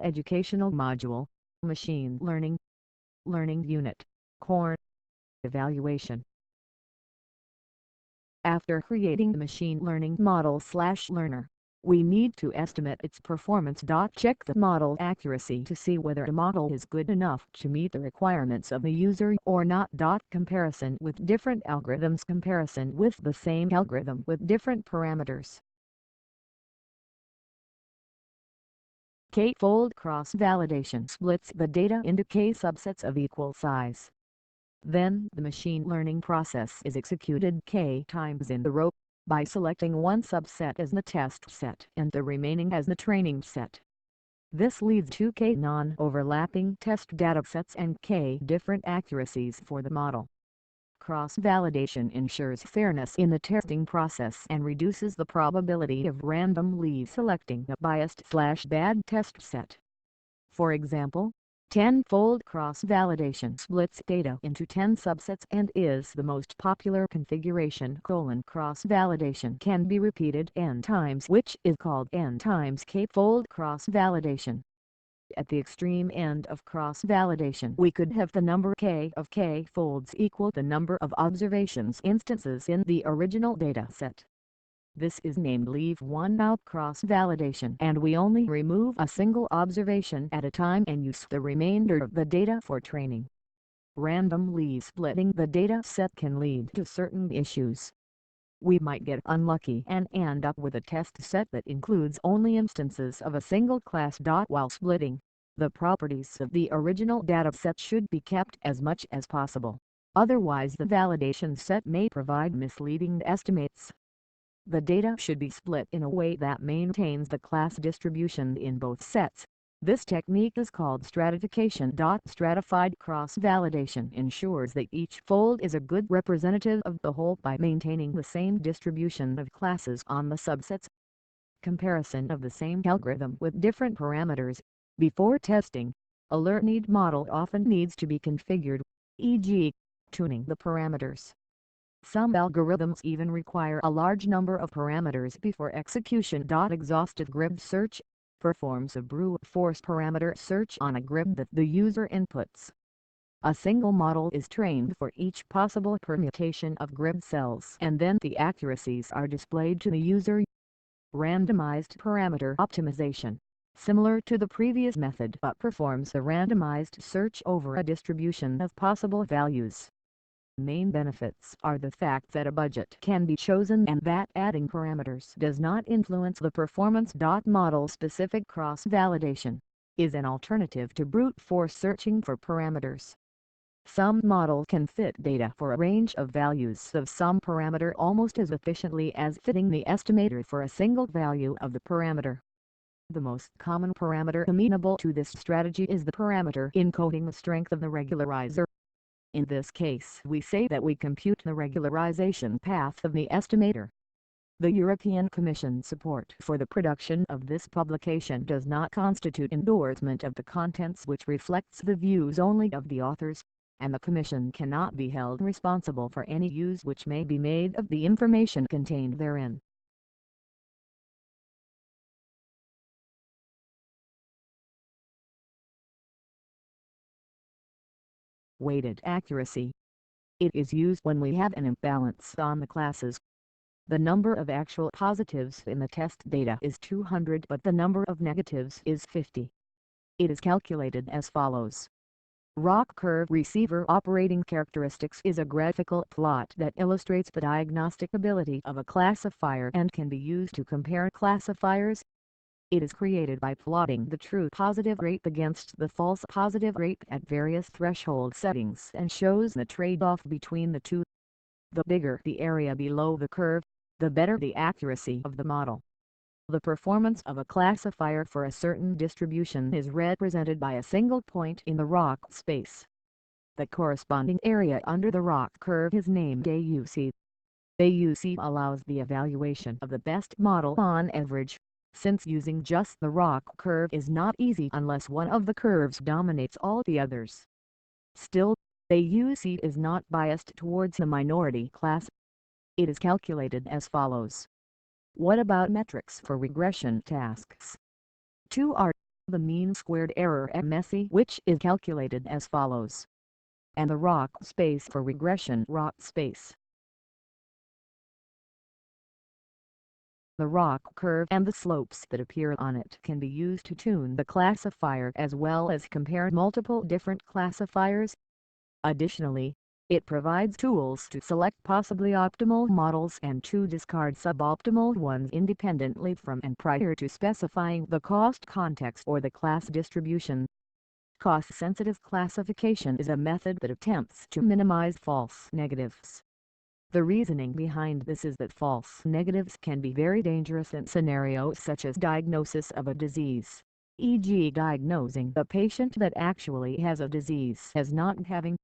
Educational Module, Machine Learning, Learning Unit, Core, Evaluation. After creating the machine learning model/learner, we need to estimate its performance. Check the model accuracy to see whether the model is good enough to meet the requirements of the user or not. Comparison with different algorithms. Comparison with the same algorithm with different parameters. K-fold cross-validation splits the data into K subsets of equal size. Then the machine learning process is executed K times in the row, by selecting one subset as the test set and the remaining as the training set. This leads to K non-overlapping test datasets and K different accuracies for the model. Cross-validation ensures fairness in the testing process and reduces the probability of randomly selecting a biased/bad test set. For example, 10-fold cross-validation splits data into 10 subsets and is the most popular configuration. Cross-validation can be repeated n times, which is called n times k-fold cross-validation. At the extreme end of cross-validation, we could have the number k of k-folds equal the number of observations instances in the original data set. This is named leave one out cross-validation, and we only remove a single observation at a time and use the remainder of the data for training. Randomly splitting the data set can lead to certain issues. We might get unlucky and end up with a test set that includes only instances of a single class. While splitting, the properties of the original dataset should be kept as much as possible. Otherwise, the validation set may provide misleading estimates. The data should be split in a way that maintains the class distribution in both sets. This technique is called stratification. Stratified cross-validation ensures that each fold is a good representative of the whole by maintaining the same distribution of classes on the subsets. Comparison of the same algorithm with different parameters. Before testing, a learning model often needs to be configured, e.g., tuning the parameters. Some algorithms even require a large number of parameters before execution. Exhaustive grid search performs a brute force parameter search on a grid that the user inputs. A single model is trained for each possible permutation of grid cells, and then the accuracies are displayed to the user. Randomized parameter optimization, similar to the previous method but performs a randomized search over a distribution of possible values. Main benefits are the fact that a budget can be chosen and that adding parameters does not influence the performance. Model-specific cross-validation is an alternative to brute force searching for parameters. Some models can fit data for a range of values of some parameter almost as efficiently as fitting the estimator for a single value of the parameter. The most common parameter amenable to this strategy is the parameter encoding the strength of the regularizer. In this case, we say that we compute the regularization path of the estimator. The European Commission support for the production of this publication does not constitute endorsement of the contents, which reflects the views only of the authors, and the Commission cannot be held responsible for any use which may be made of the information contained therein. Weighted accuracy. It is used when we have an imbalance on the classes. The number of actual positives in the test data is 200 but the number of negatives is 50. It is calculated as follows. ROC curve receiver operating characteristics is a graphical plot that illustrates the diagnostic ability of a classifier and can be used to compare classifiers. It is created by plotting the true positive rate against the false positive rate at various threshold settings and shows the trade-off between the two. The bigger the area below the curve, the better the accuracy of the model. The performance of a classifier for a certain distribution is represented by a single point in the ROC space. The corresponding area under the ROC curve is named AUC. AUC allows the evaluation of the best model on average, since using just the ROC curve is not easy unless one of the curves dominates all the others. Still, AUC is not biased towards the minority class. It is calculated as follows. What about metrics for regression tasks? 2R the mean squared error MSE, which is calculated as follows, and the ROC space for regression ROC space. The ROC curve and the slopes that appear on it can be used to tune the classifier as well as compare multiple different classifiers. Additionally, it provides tools to select possibly optimal models and to discard suboptimal ones independently from and prior to specifying the cost context or the class distribution. Cost-sensitive classification is a method that attempts to minimize false negatives. The reasoning behind this is that false negatives can be very dangerous in scenarios such as diagnosis of a disease, e.g. diagnosing a patient that actually has a disease as not having